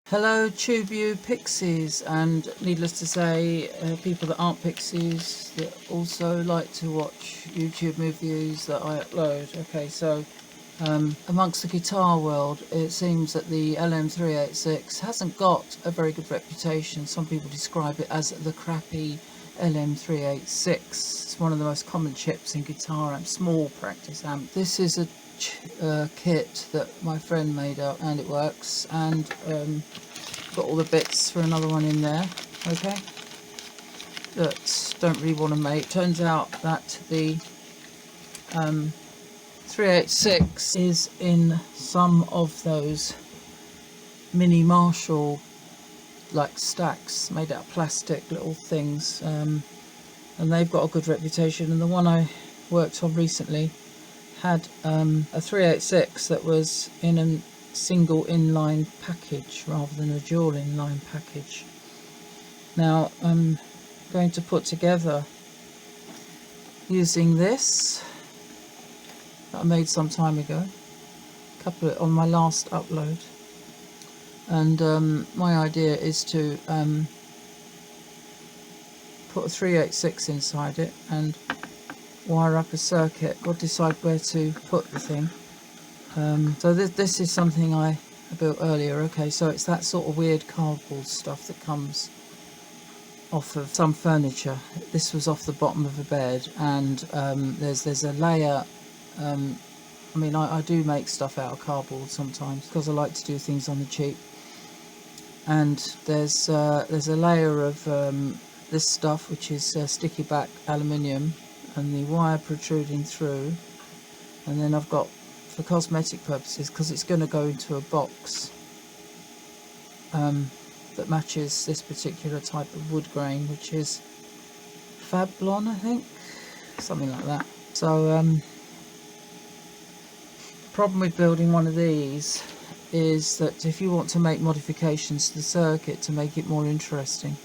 Hello TubeU Pixies, and needless to say, people that aren't Pixies that also like to watch YouTube movies that I upload. Okay, so amongst the guitar world, it seems that the LM386 hasn't got a very good reputation. Some people describe it as the crappy LM386. It's one of the most common chips in guitar amps, small practice amp. This is a kit that my friend made up, and it works, and got all the bits for another one in there, okay, that don't really want to make. Turns out that the 386 is in some of those mini Marshall like stacks made out of plastic, little things, and they've got a good reputation. And the one I worked on recently had a 386 that was in a single inline package rather than a dual inline package. Now I'm going to put together using this that I made some time ago, on my last upload, and my idea is to put a 386 inside it and wire up a circuit. Got to decide where to put the thing. So this is something I built earlier. Okay, so it's that sort of weird cardboard stuff that comes off of some furniture. This was off the bottom of a bed, and there's a layer. I mean, I do make stuff out of cardboard sometimes because I like to do things on the cheap. And there's a layer of this stuff, which is sticky back aluminium, and the wire protruding through. And then I've got, for cosmetic purposes, because it's going to go into a box that matches this particular type of wood grain, which is Fablon, I think, something like that. So the problem with building one of these is that if you want to make modifications to the circuit to make it more interesting,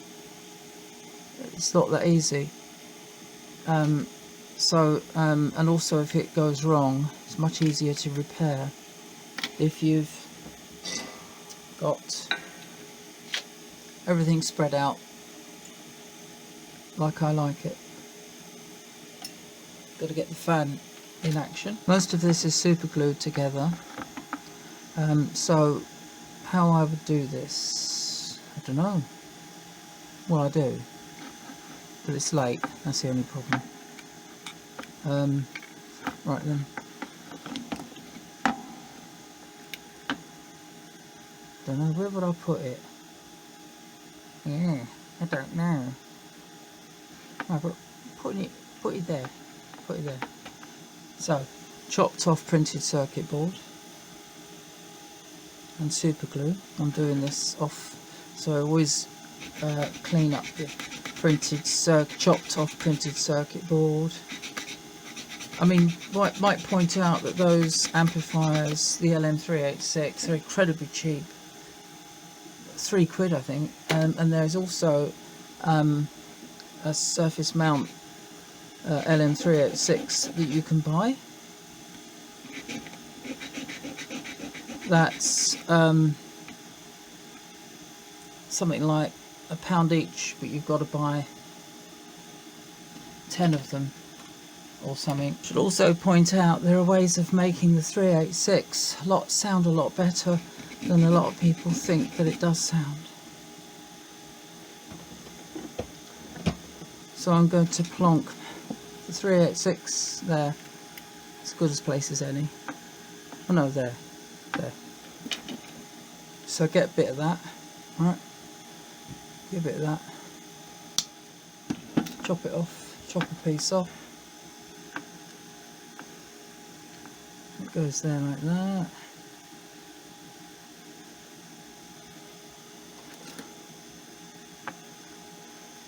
it's not that easy. And also, if it goes wrong, it's much easier to repair if you've got everything spread out like I like it. Got to get the fan in action. Most of this is super glued together. So how I would do this, I don't know. Well, I do, but it's late. That's the only problem. Right then. Don't know, where would I put it? Yeah, I don't know. No, but put it there. Put it there. So, chopped off printed circuit board and super glue. I'm doing this off, so I always clean up the chopped off printed circuit board. I mean, might point out that those amplifiers, the LM386, are incredibly cheap. £3, I think. And there's also a surface mount LM386 that you can buy. That's something like £1 each, but you've got to buy 10 of them or something. Should also point out there are ways of making the 386 sound a lot better than a lot of people think that it does sound. So I'm going to plonk the 386 there, as good as place as any. Oh no, there. So get a bit of that, right? Get a bit of that. Chop it off, chop a piece off. It goes there like that.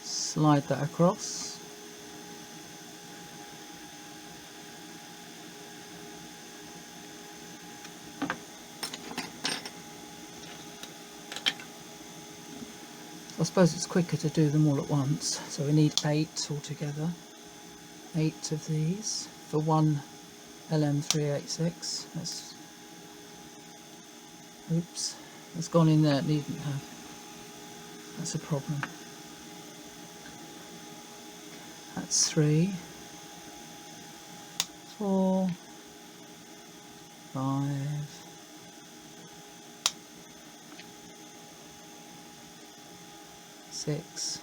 Slide that across. I suppose it's quicker to do them all at once, so we need 8 altogether. 8 of these for one LM386. Oops. It's gone in there, it needn't have. That's a problem. That's 3, 4, 5, 6,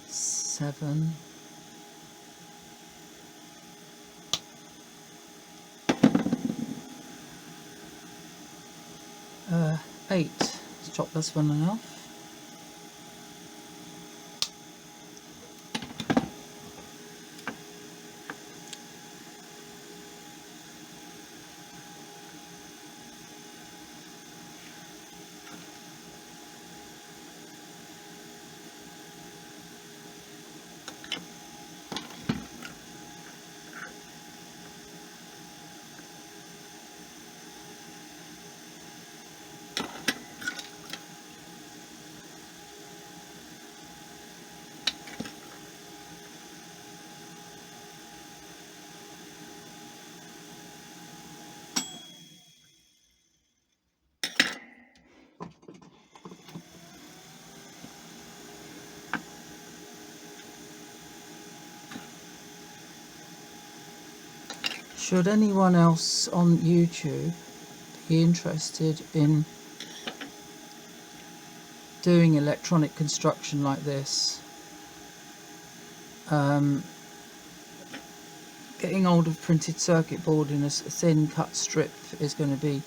7, 8. Let's chop this one off. Should anyone else on YouTube be interested in doing electronic construction like this, getting hold of printed circuit board in a thin cut strip is going to be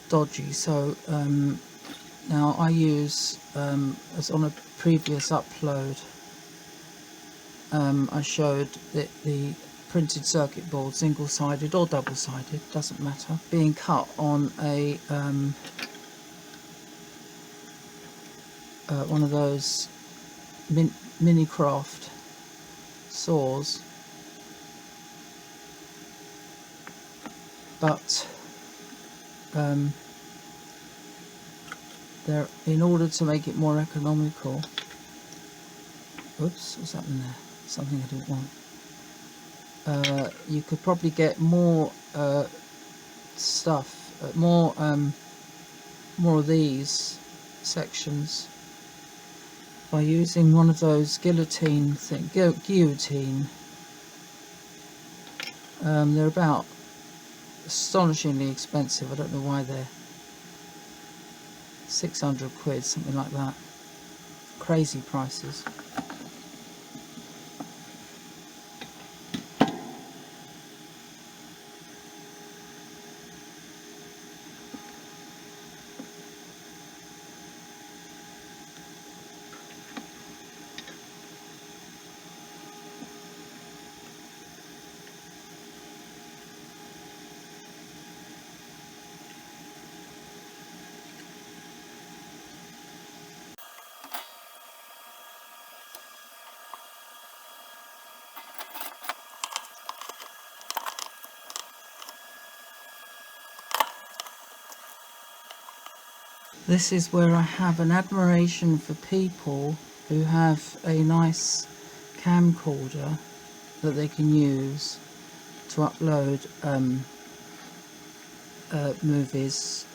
dodgy. So now I use, as on a previous upload, I showed that the printed circuit board, single-sided or double-sided, doesn't matter, being cut on a one of those mini craft saws, but in order to make it more economical, oops, what's happened there? Something I didn't want. You could probably get more stuff, more of these sections by using one of those guillotine. They're about astonishingly expensive. I don't know why they're 600 quid, something like that. Crazy prices. This is where I have an admiration for people who have a nice camcorder that they can use to upload movies.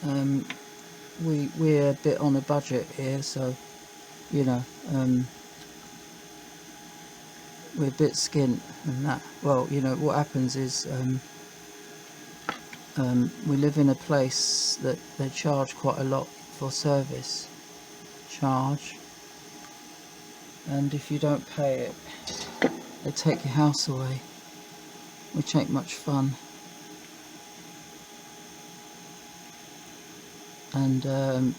We're a bit on a budget here, so you know, we're a bit skint and that. Well, you know, what happens is we live in a place that they charge quite a lot for service charge, and if you don't pay it, they take your house away, which ain't much fun. And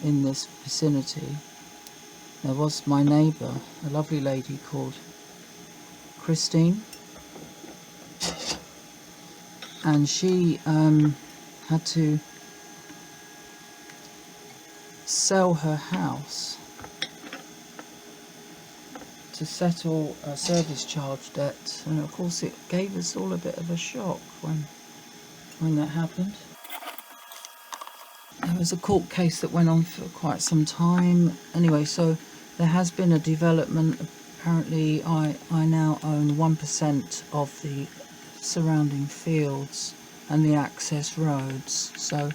in this vicinity there was my neighbour, a lovely lady called Christine, and she had to sell her house to settle a service charge debt, and of course it gave us all a bit of a shock when that happened. There was a court case that went on for quite some time. Anyway, so there has been a development. Apparently I now own 1% of the surrounding fields and the access roads. So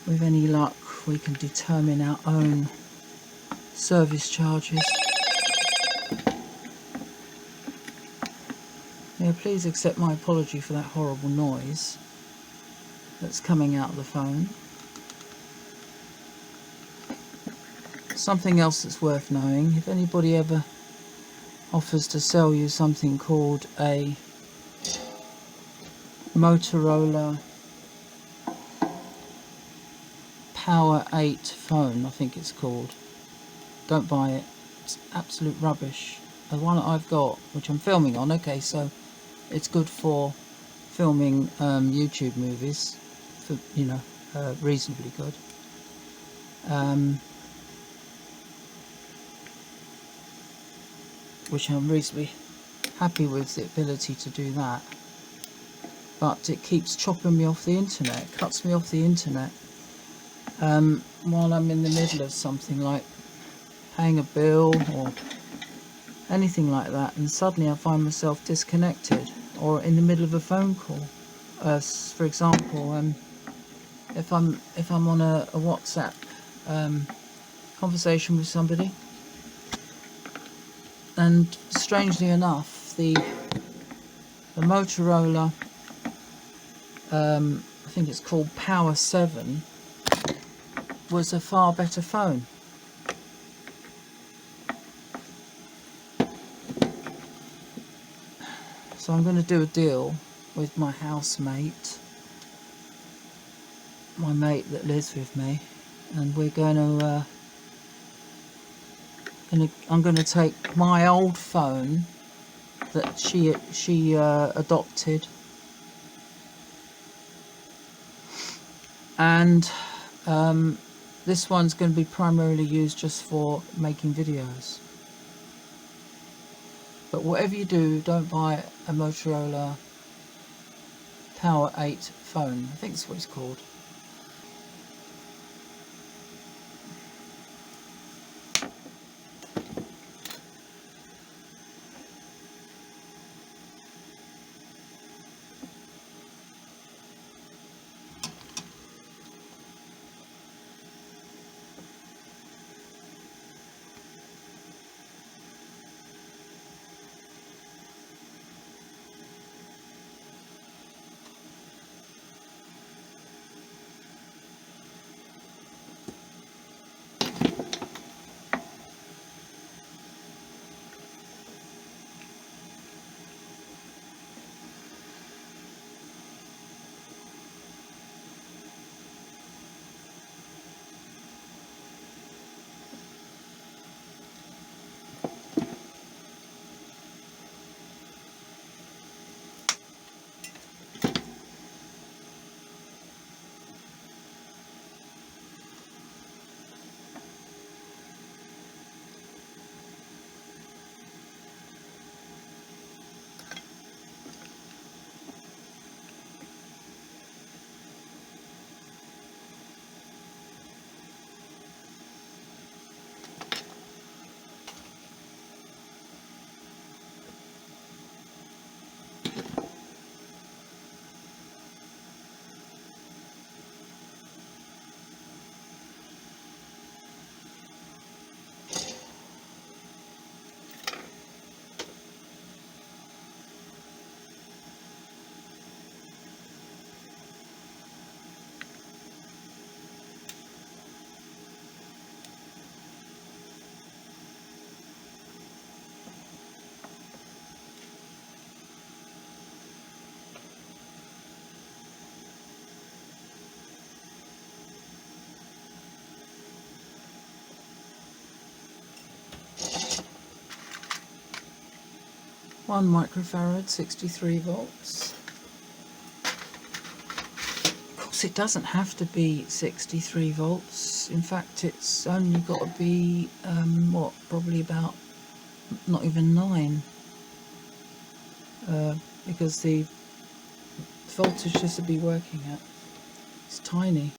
with any luck we can determine our own service charges. Yeah, please accept my apology for that horrible noise that's coming out of the phone. Something else that's worth knowing, if anybody ever offers to sell you something called a Motorola Power 8 phone, I think it's called, don't buy it. It's absolute rubbish. The one that I've got, which I'm filming on, okay, so it's good for filming YouTube movies, for, you know, reasonably good. Which I'm reasonably happy with the ability to do that. But it keeps chopping me off the internet, cuts me off the internet while I'm in the middle of something like paying a bill or anything like that, and suddenly I find myself disconnected or in the middle of a phone call. For example, if I'm on a WhatsApp conversation with somebody, and strangely enough, the Motorola, I think it's called Power 7, was a far better phone. So I'm going to do a deal with my housemate, my mate that lives with me, and we're going to I'm going to take my old phone that she adopted, and this one's going to be primarily used just for making videos. But whatever you do, don't buy a Motorola Power 8 phone. I think that's what it's called. One microfarad, 63 volts. Of course, it doesn't have to be 63 volts. In fact, it's only got to be what, probably about not even 9, because the voltage this would be working at, it's tiny.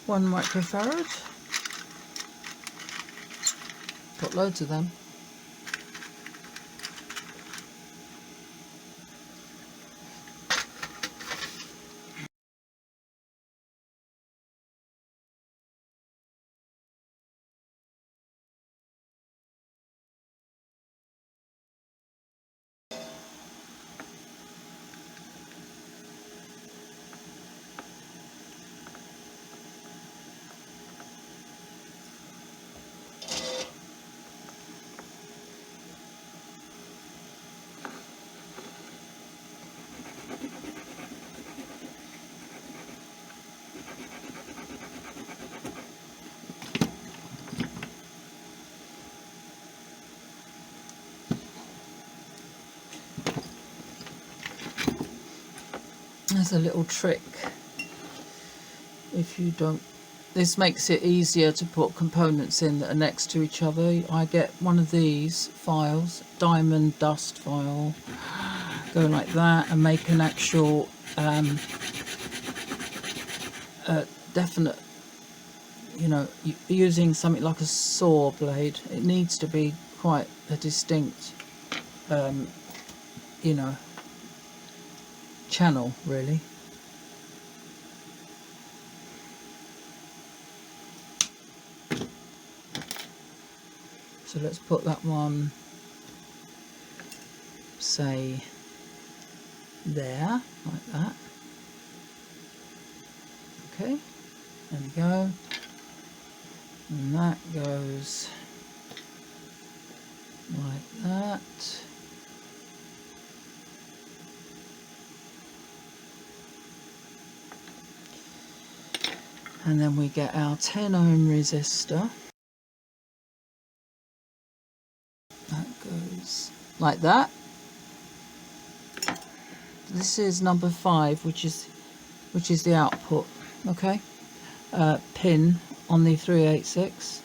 One microfarad. Got loads of them. There's a little trick. If you don't, this makes it easier to put components in that are next to each other. I get one of these files, diamond dust file, go like that and make an actual definite, you know, using something like a saw blade. It needs to be quite a distinct you know, channel really. So let's put that one, say, there, like that. Okay, there we go. And that goes like that. And then we get our 10 ohm resistor. That goes like that. This is number 5, which is the output. Okay, pin on the 386.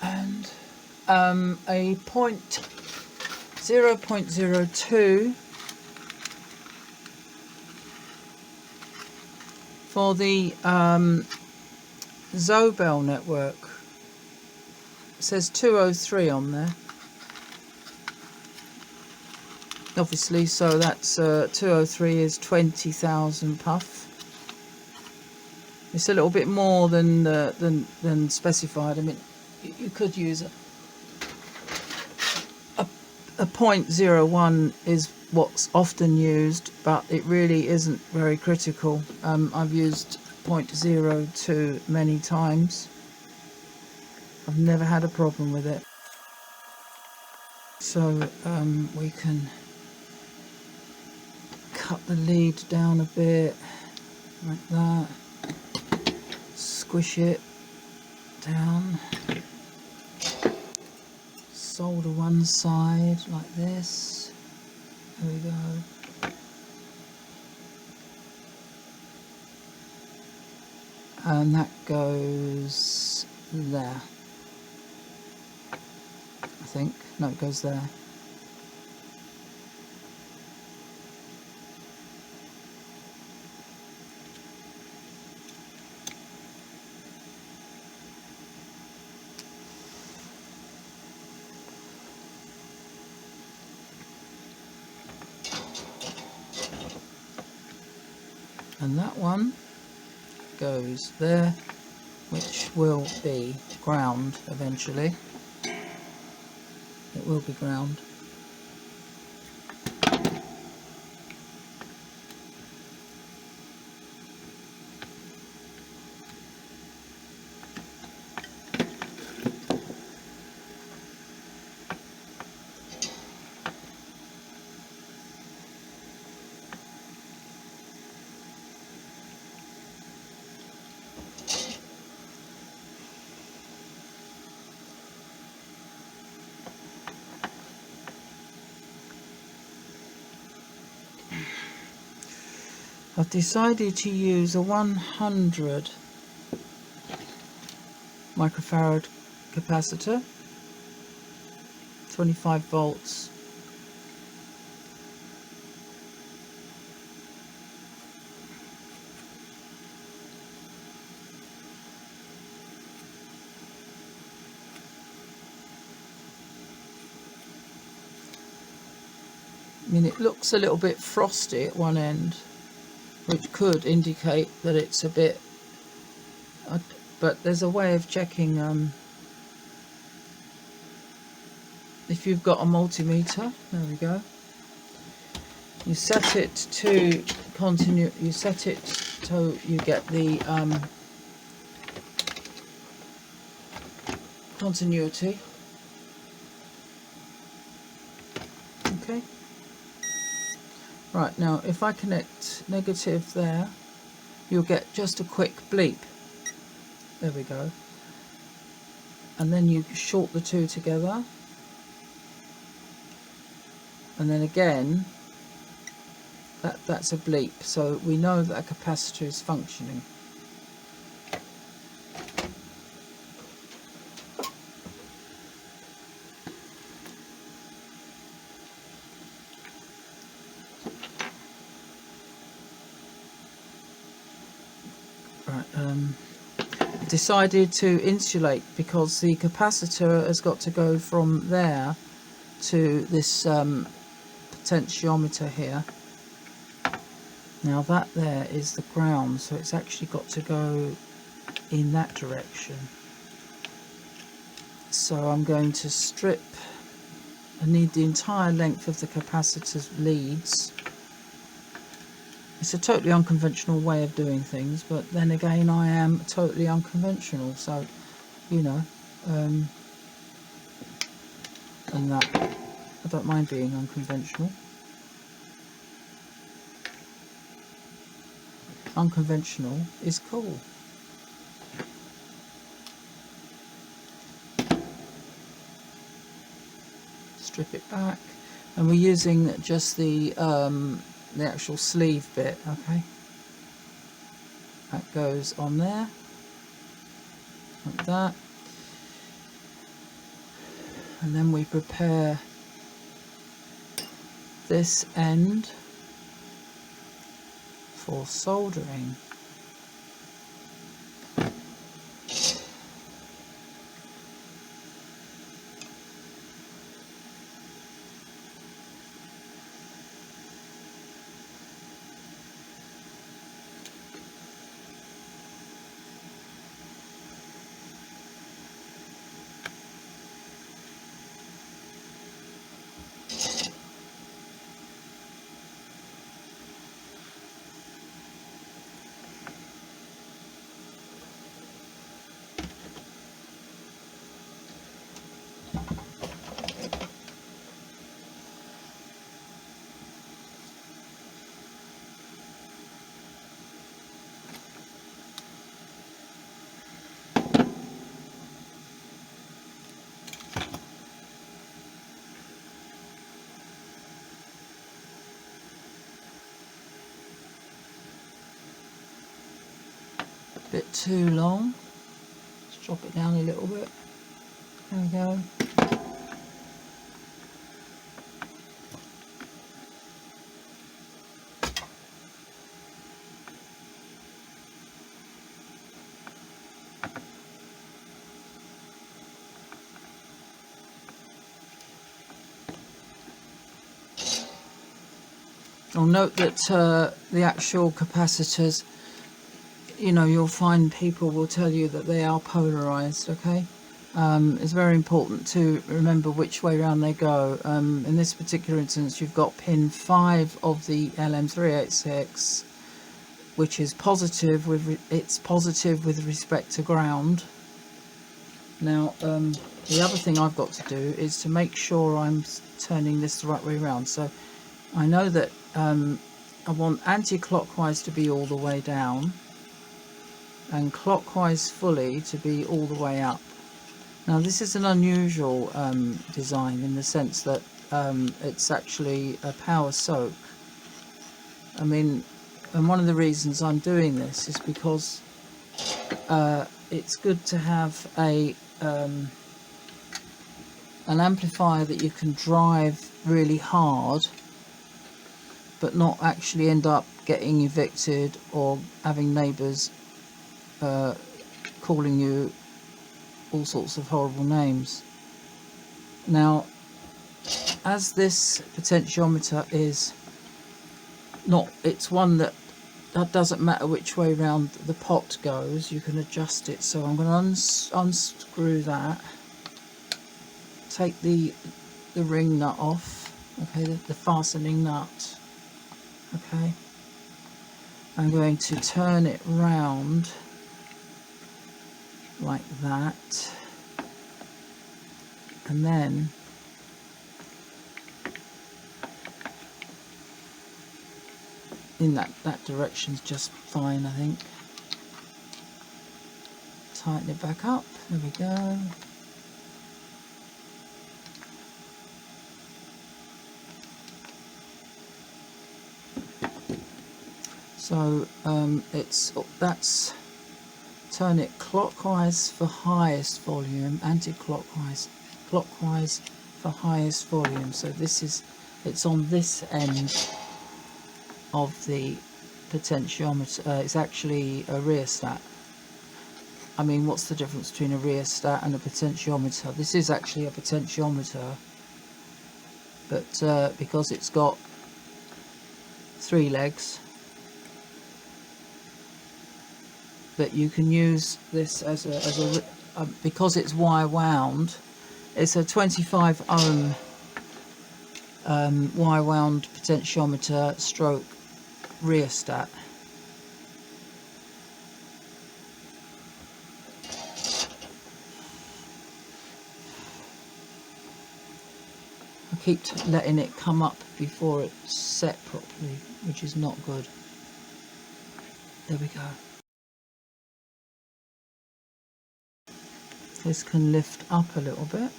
And a 0.02 for the OEL network. It says 203 on there. Obviously, so that's 203 is 20,000 puff. It's a little bit more than specified. I mean, you could use a 0.01 is what's often used, but it really isn't very critical. I've used 0.02 many times. I've never had a problem with it. So we can cut the lead down a bit like that, squish it down, solder one side like this. There we go. And that goes there, I think. No, it goes there. and that one goes there, which will be ground eventually. It will be ground. I've decided to use a 100 microfarad capacitor, 25 volts. I mean, it looks a little bit frosty at one end, which could indicate that it's a bit, but there's a way of checking if you've got a multimeter. There we go. You set it to continue, you set it so you get the continuity. Okay. Right, now if I connect negative there, you'll get just a quick bleep. There we go. And then you short the two together. And then again, that's a bleep. So we know that a capacitor is functioning. Decided to insulate because the capacitor has got to go from there to this potentiometer here. Now that there is the ground, so it's actually got to go in that direction. So I'm going to strip, I need the entire length of the capacitor's leads. It's a totally unconventional way of doing things, but then again I am totally unconventional, so you know, and that I don't mind being unconventional. Unconventional is cool. Strip it back, and we're using just the actual sleeve bit. Okay, that goes on there like that, and then we prepare this end for soldering. Bit too long. Let's drop it down a little bit. There we go. I'll note that the actual capacitors, you know, you'll find people will tell you that they are polarized, okay? It's very important to remember which way around they go. In this particular instance, you've got pin 5 of the LM386, which is positive with respect to ground. Now, the other thing I've got to do is to make sure I'm turning this the right way around. So I know that I want anti-clockwise to be all the way down and clockwise fully to be all the way up. Now this is an unusual design in the sense that it's actually a power soak. I mean, and one of the reasons I'm doing this is because it's good to have an amplifier that you can drive really hard but not actually end up getting evicted or having neighbours calling you all sorts of horrible names. Now, as this potentiometer is not, it's one that doesn't matter which way round the pot goes, you can adjust it. So I'm going to unscrew that, take the ring nut off, okay, the fastening nut, okay. I'm going to turn it round like that, and then in that direction's just fine, I think. Tighten it back up, there we go. So that's, turn it clockwise for highest volume, anti-clockwise, clockwise for highest volume. So this is, it's on this end of the potentiometer. It's actually a rheostat. I mean, what's the difference between a rheostat and a potentiometer? This is actually a potentiometer, but because it's got 3 legs, but you can use this as a because it's wire wound. It's a 25 ohm wire wound potentiometer stroke rheostat. I keep letting it come up before it's set properly, which is not good. There we go. This can lift up a little bit.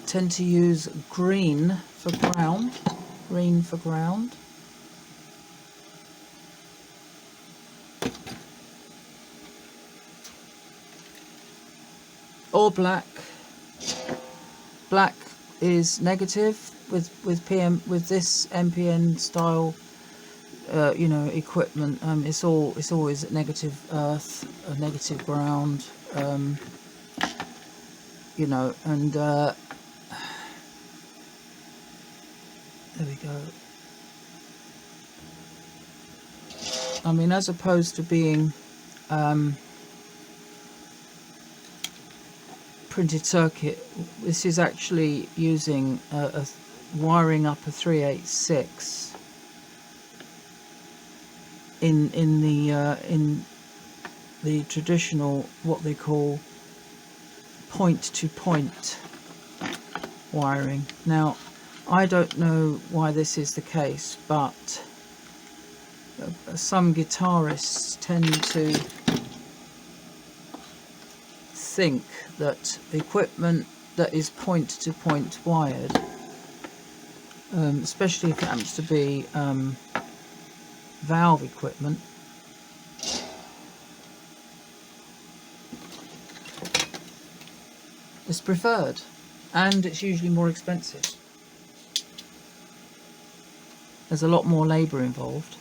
Tend to use green for ground. Green for ground. Or black. Black is negative with this MPN style, you know, equipment. It's always negative earth, a negative ground, you know, and there we go. I mean, as opposed to being printed circuit, this is actually using a wiring up a 386 in the traditional, what they call point-to-point wiring. Now, I don't know why this is the case, but some guitarists tend to think that equipment that is point-to-point wired, especially if it happens to be valve equipment, is preferred, and it's usually more expensive. There's a lot more labour involved.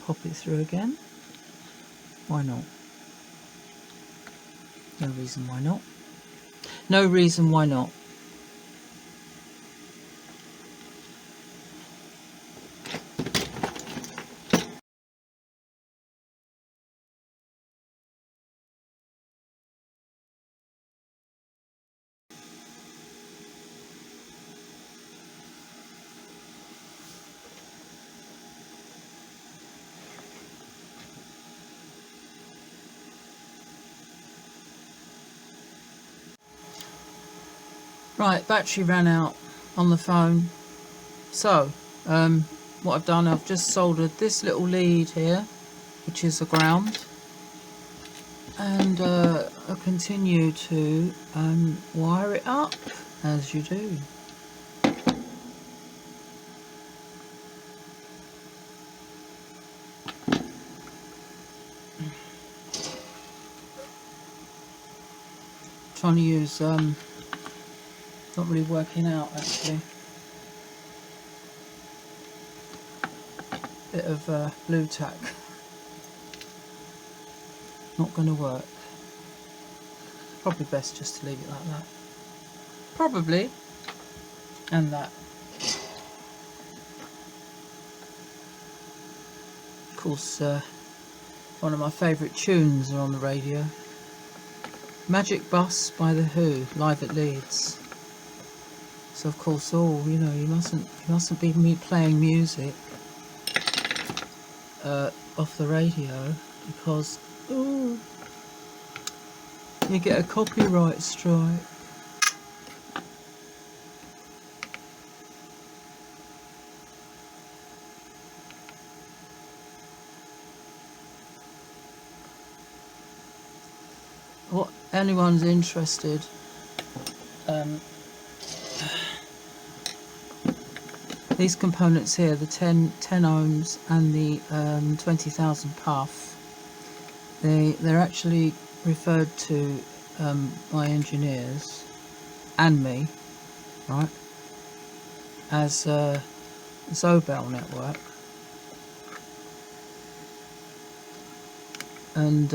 Pop it through again. Why not? No reason why not. No reason why not. Right, battery ran out on the phone. So, what I've done, I've just soldered this little lead here, which is the ground, and I continue to wire it up, as you do. Trying to use, not really working out actually. Bit of blue tack. Not going to work. Probably best just to leave it like that. Probably. And that. Of course, one of my favourite tunes are on the radio. Magic Bus by The Who, live at Leeds. So of course, you know, you mustn't be playing music off the radio, because you get a copyright strike. What anyone's interested, these components here, the 10 ohms and the 20,000 puff, they're actually referred to by engineers and me, right, as OEL Network, and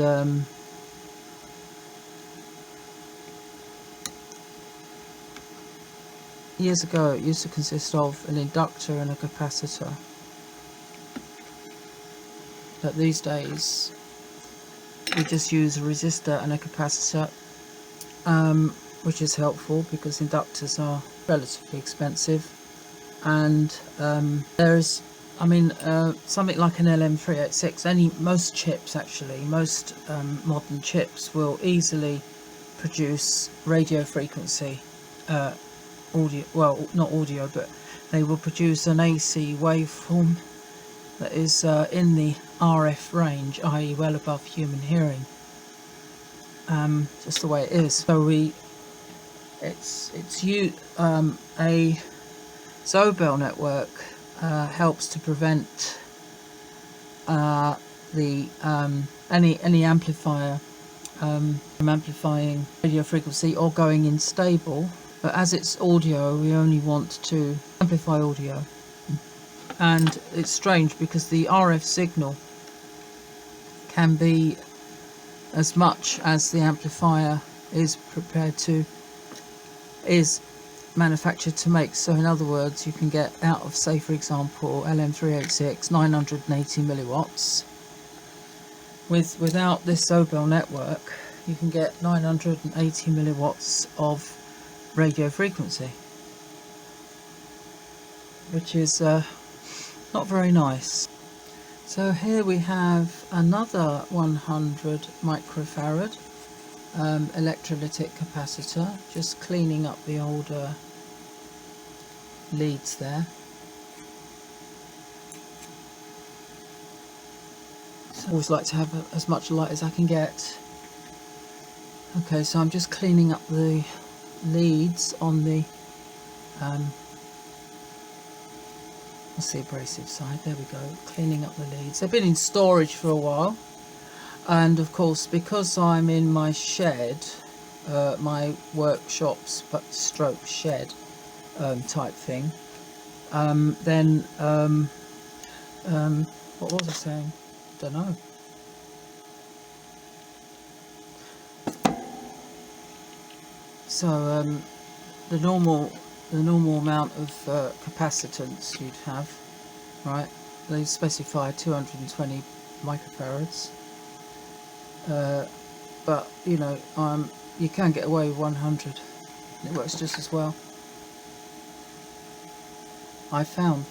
years ago it used to consist of an inductor and a capacitor, but these days we just use a resistor and a capacitor, which is helpful because inductors are relatively expensive, and there's, I mean, something like an LM386, most chips actually, most modern chips will easily produce radio frequency audio, well, not audio, but they will produce an AC waveform that is in the RF range, i.e. well above human hearing, just the way it is. So a OEL network helps to prevent any amplifier from amplifying radio frequency or going unstable. But as it's audio, we only want to amplify audio. And it's strange because the RF signal can be as much as the amplifier is manufactured to make. So in other words, you can get out of, say for example, LM386 980 milliwatts. Without this OEL network, you can get 980 milliwatts of radio frequency, which is not very nice. So here we have another 100 microfarad electrolytic capacitor, just cleaning up the older leads there. So I always like to have as much light as I can get. Okay, so I'm just cleaning up the leads on the what's the abrasive side? There we go. Cleaning up the leads. They've been in storage for a while, and of course, because I'm in my shed, my workshops but stroke shed type thing, then what was I saying? Don't know. So the normal amount of capacitance you'd have, right? They specify 220 microfarads, but you know, you can get away with 100. It works just as well, I found.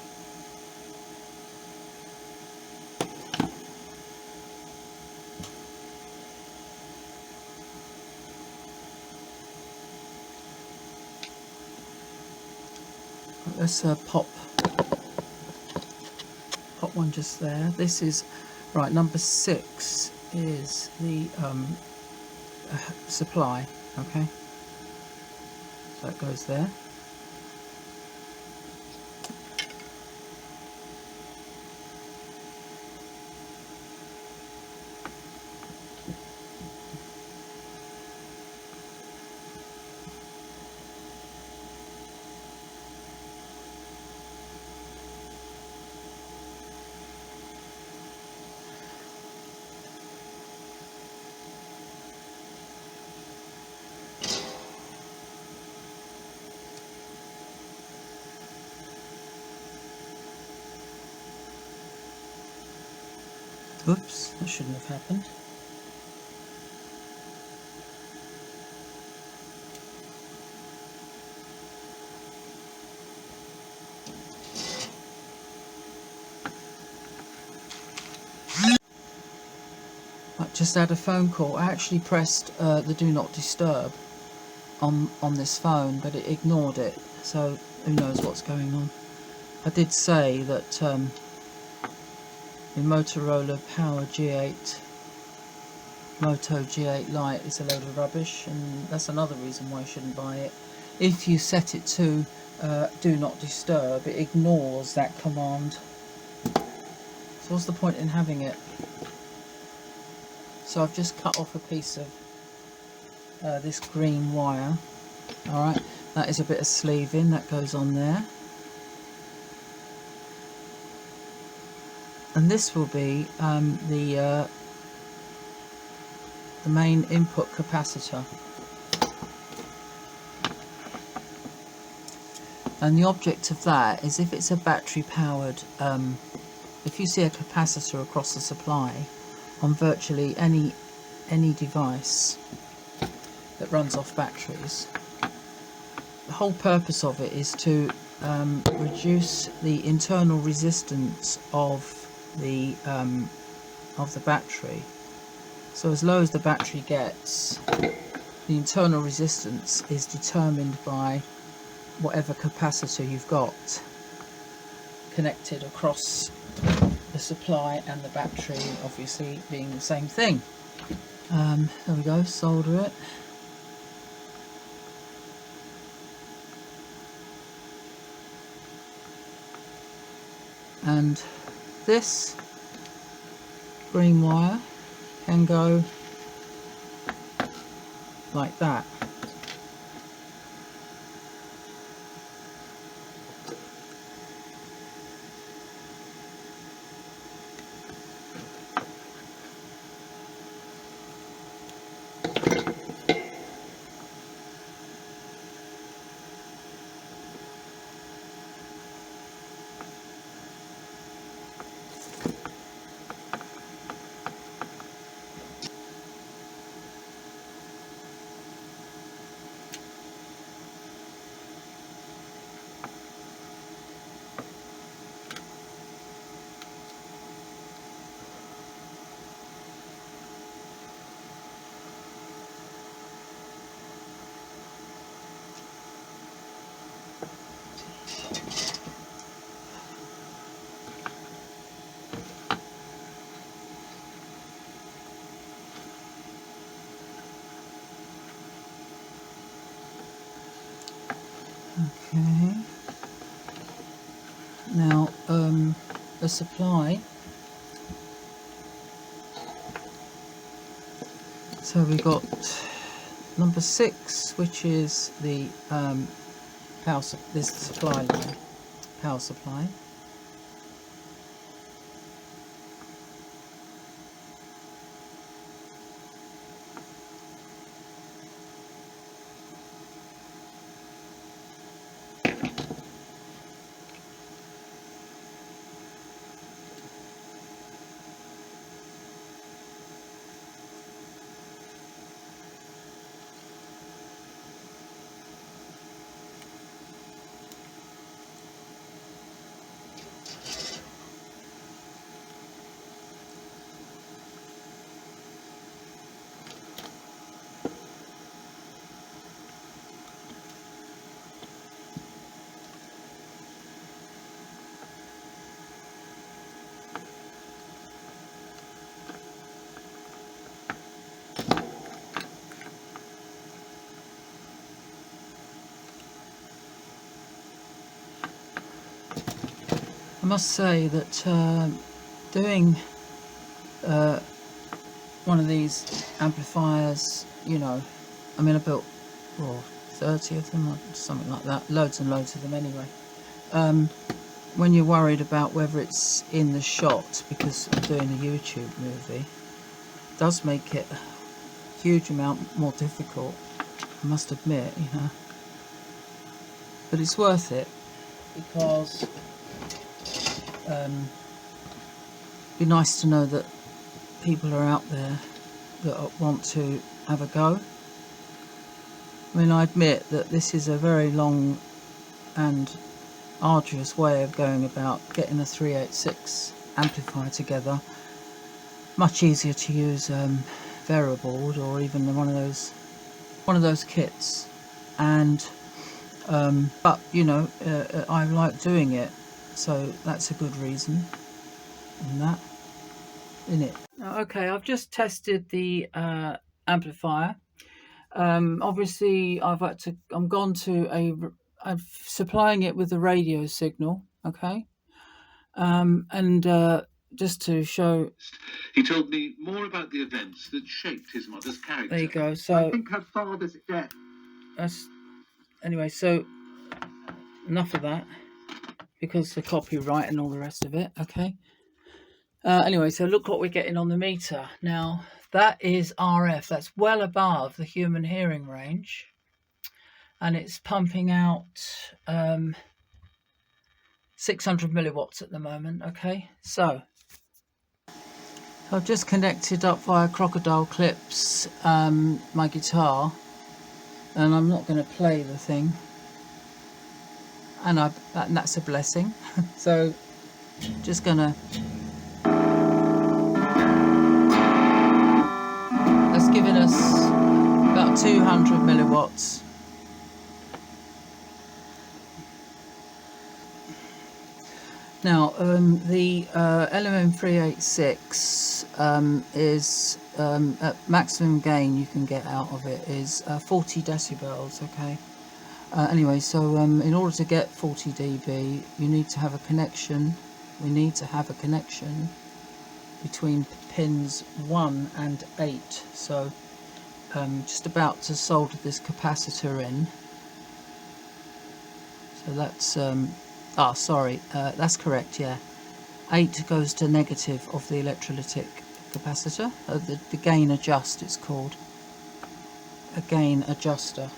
Let's pop one just there. This is right. Number 6 is the supply. Okay, so that goes there. Oops, that shouldn't have happened. I just had a phone call. I actually pressed the do not disturb on this phone, but it ignored it, so who knows what's going on. I did say that the Motorola Power G8 Moto G8 Lite is a load of rubbish, and that's another reason why you shouldn't buy it. If you set it to do not disturb, it ignores that command. So what's the point in having it? So I've just cut off a piece of this green wire. Alright, that is a bit of sleeving that goes on there. And this will be the main input capacitor. And the object of that is, if it's a battery powered, if you see a capacitor across the supply on virtually any device that runs off batteries, the whole purpose of it is to reduce the internal resistance of the battery. So as low as the battery gets, the internal resistance is determined by whatever capacitor you've got connected across the supply and the battery, obviously being the same thing. There we go, solder it. And this green wire can go like that. Okay. Now the supply. So we got number 6, which is the this supply line, power supply. I must say that doing one of these amplifiers, you know, I mean I built 30 of them or something like that, loads and loads of them anyway. When you're worried about whether it's in the shot because I'm doing a YouTube movie, it does make it a huge amount more difficult, I must admit, you know. But it's worth it because it'd be nice to know that people are out there that want to have a go. I mean, I admit that this is a very long and arduous way of going about getting a 386 amplifier together. Much easier to use variable or even one of those kits, and but you know, I like doing it, so that's a good reason in that, isn't it? Okay, I've just tested the amplifier. Obviously I'm supplying it with a radio signal, okay, and just to show. He told me more about the events that shaped his mother's character. There you go. So I think her father's death. Anyway, so enough of that because the copyright and all the rest of it. Okay. Anyway, so look what we're getting on the meter now. That is RF. That's well above the human hearing range, and it's pumping out 600 milliwatts at the moment. Okay, so I've just connected up via Crocodile Clips my guitar, and I'm not going to play the thing, and that's a blessing. So just gonna, that's giving us about 200 milliwatts. Now the LM386 is at maximum gain you can get out of it is 40 decibels. Okay. Anyway, so in order to get 40 dB, you need to have a connection. We need to have a connection between pins 1 and 8. So just about to solder this capacitor in. So that's that's correct, yeah. 8 goes to negative of the electrolytic capacitor. The gain adjust, it's called. A gain adjuster.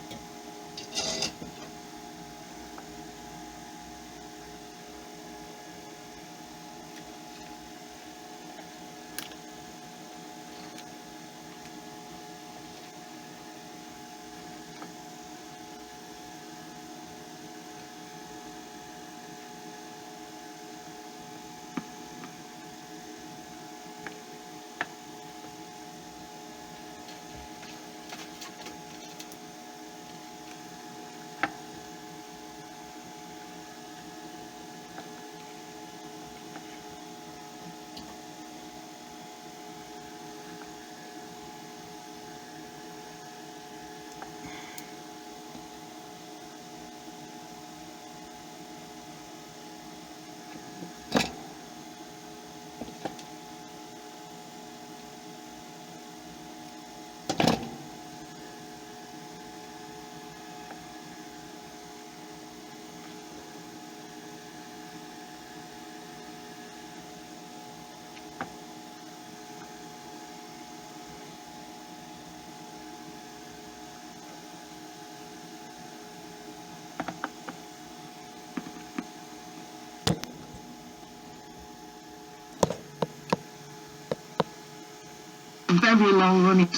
very long running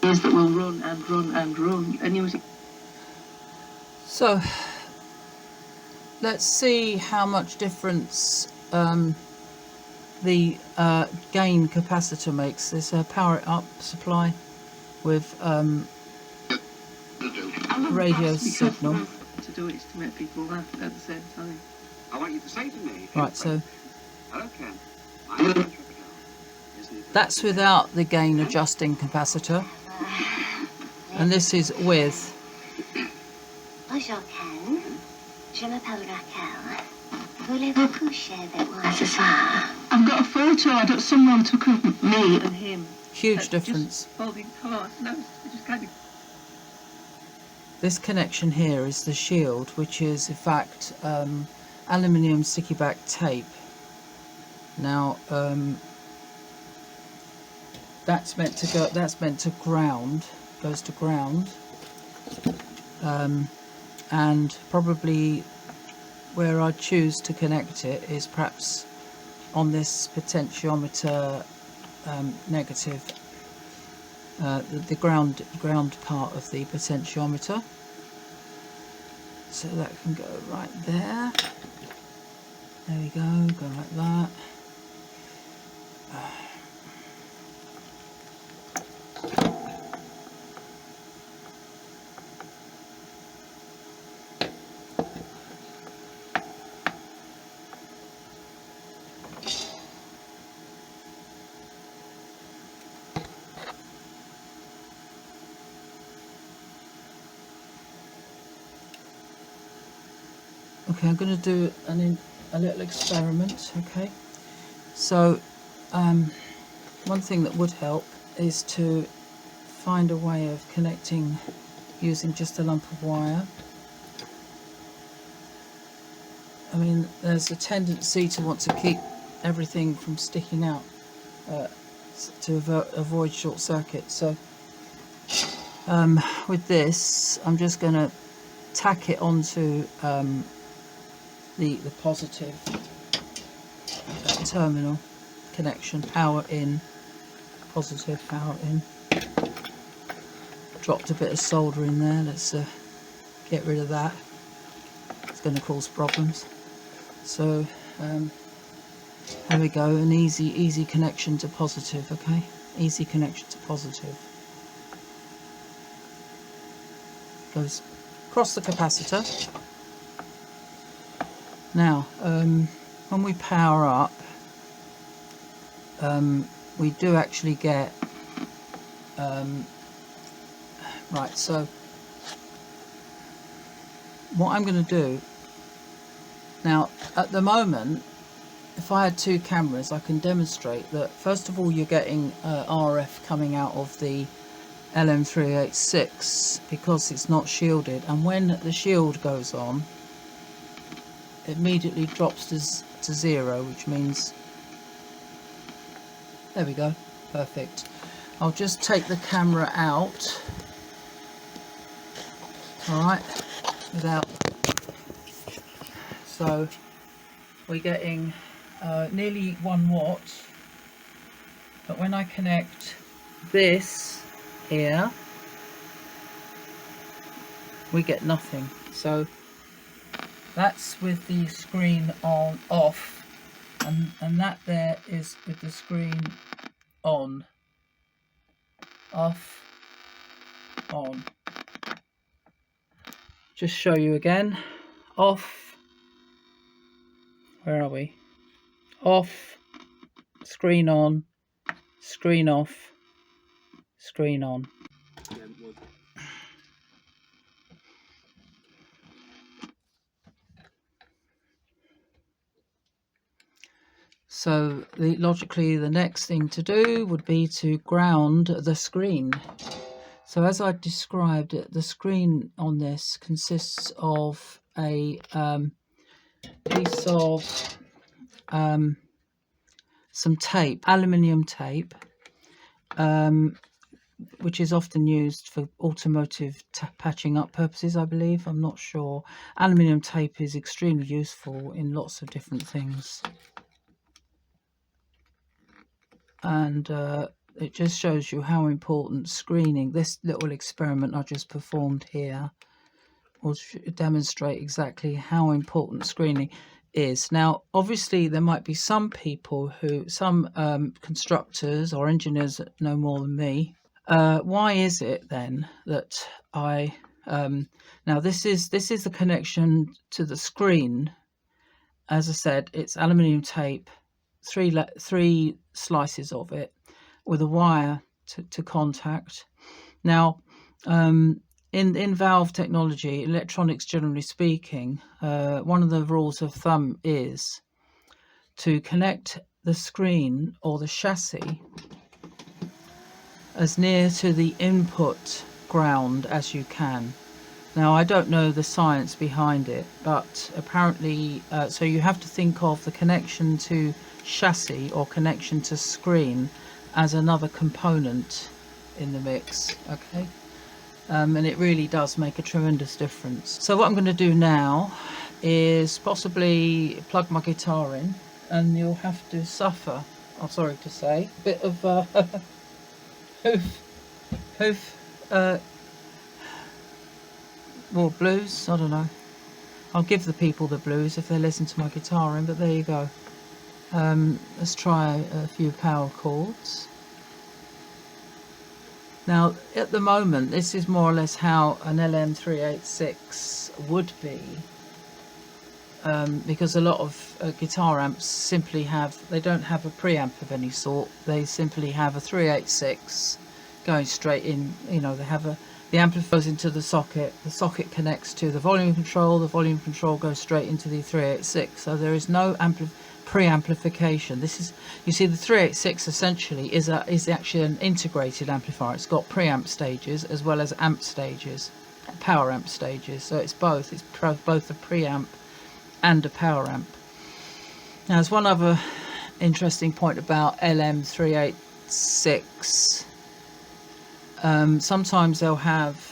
is that will run and run and run, and using. So let's see how much difference the gain capacitor makes. There's a power it up supply with radio signal. To do it is to make people laugh at the same time. I want you to say to me. Right, so Hello, Ken. My name is Crocodile. Isn't it? that's without the gain adjusting capacitor, and this is with. Bonjour Ken, je m'appelle Raquel. Voulez-vous coucher avec moi ce soir? I've got a photo that someone took of me and him. Huge difference. Just holding cards. No, it's just kind of. This connection here is the shield, which is in fact aluminium sticky back tape. Now that's meant to go. That's meant to ground. Goes to ground, and probably where I choose to connect it is perhaps on this potentiometer negative. The ground part of the potentiometer, so that can go right there. There we go like that. Okay, I'm going to do a little experiment. Okay, so one thing that would help is to find a way of connecting using just a lump of wire. I mean, there's a tendency to want to keep everything from sticking out to avoid short circuits. So with this, I'm just going to tack it onto the positive terminal connection. Power in, positive, power in. Dropped a bit of solder in there. Let's get rid of that. It's going to cause problems. So there we go, an easy connection to positive. Okay, easy connection to positive. Goes across the capacitor. Now when we power up, we do actually get right, so what I'm going to do now, at the moment, if I had two cameras, I can demonstrate that first of all you're getting RF coming out of the LM386 because it's not shielded, and when the shield goes on it immediately drops to zero, which means, there we go, perfect. I'll just take the camera out, alright, without, so we're getting nearly 1 watt, but when I connect this here we get nothing. So that's with the screen on off, and that there is with the screen on, off, on. Just show you again, off, where are we, off, screen on, screen off, screen on. So logically the next thing to do would be to ground the screen. So as I described it, the screen on this consists of a piece of some tape, aluminium tape, which is often used for automotive patching up purposes, I believe. I'm not sure. Aluminium tape is extremely useful in lots of different things. and it just shows you how important screening, this little experiment I just performed here, will demonstrate exactly how important screening is. Now, obviously, there might be some people who, some constructors or engineers that know more than me. Why is it then that I now this is the connection to the screen. As I said, it's aluminium tape, three slices of it with a wire to contact. Now, in valve technology, electronics generally speaking, one of the rules of thumb is to connect the screen or the chassis as near to the input ground as you can. Now, I don't know the science behind it, but apparently, so you have to think of the connection to chassis or connection to screen as another component in the mix, okay? And it really does make a tremendous difference. So what I'm going to do now is possibly plug my guitar in, and you'll have to suffer, I'm sorry to say, a bit of more blues. I don't know. I'll give the people the blues if they listen to my guitar in, but there you go. Let's try a few power chords. Now, at the moment, this is more or less how an LM386 would be, because a lot of guitar amps simply they don't have a preamp of any sort. They simply have a 386 going straight in. You know, they have the amplifier goes into the socket connects to the volume control goes straight into the 386, so there is no pre-amplification. This is, you see, the 386 essentially is actually an integrated amplifier. It's got preamp stages as well as amp stages, power amp stages, so it's both. It's both a preamp and a power amp. Now, there's one other interesting point about LM386. Sometimes they'll have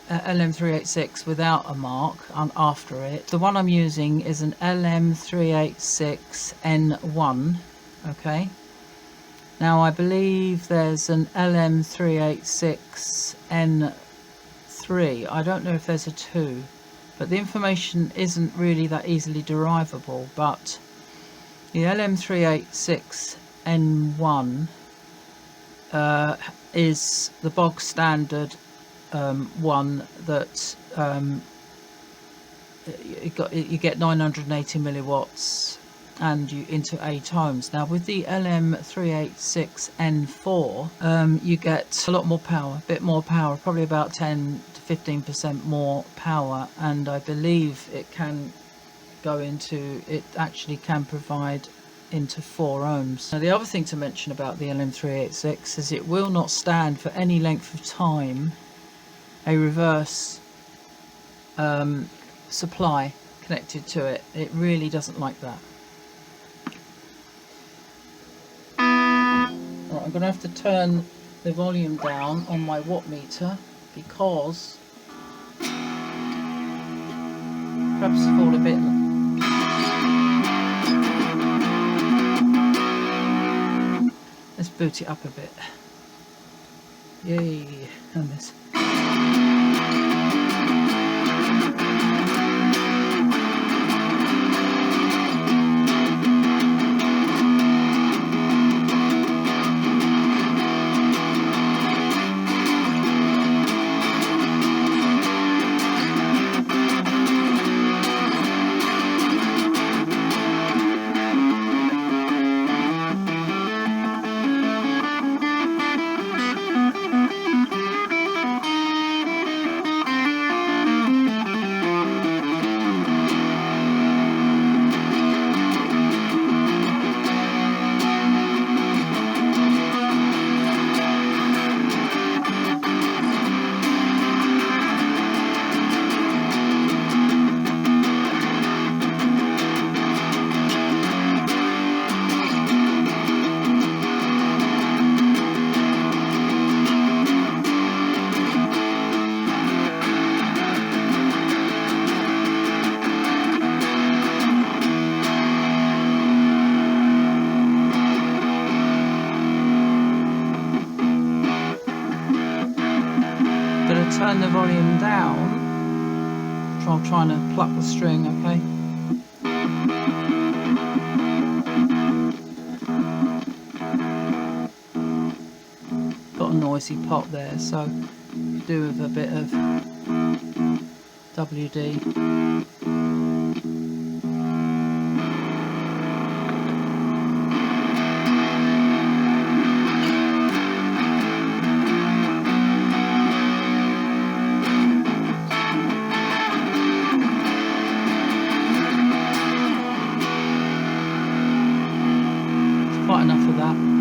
LM386 without a mark after it. The one I'm using is an LM386N1. Okay. Now, I believe there's an LM386N3. I don't know if there's a 2, but the information isn't really that easily derivable. But the LM386N1 is the bog standard one that you get 980 milliwatts and you into 8 ohms. Now, with the LM386N4 you get a lot more power, a bit more power, probably about 10 to 15% more power, and I believe it can go into, it actually can provide into 4 ohms. Now, the other thing to mention about the LM386 is it will not stand for any length of time a reverse supply connected to it. It really doesn't like that. Right, I'm going to have to turn the volume down on my watt meter because perhaps fall a bit. Let's boot it up a bit. Yay, and this. the volume down, I'm trying to pluck the string, okay? Got a noisy pot there, so do with a bit of WD. Quite enough of that.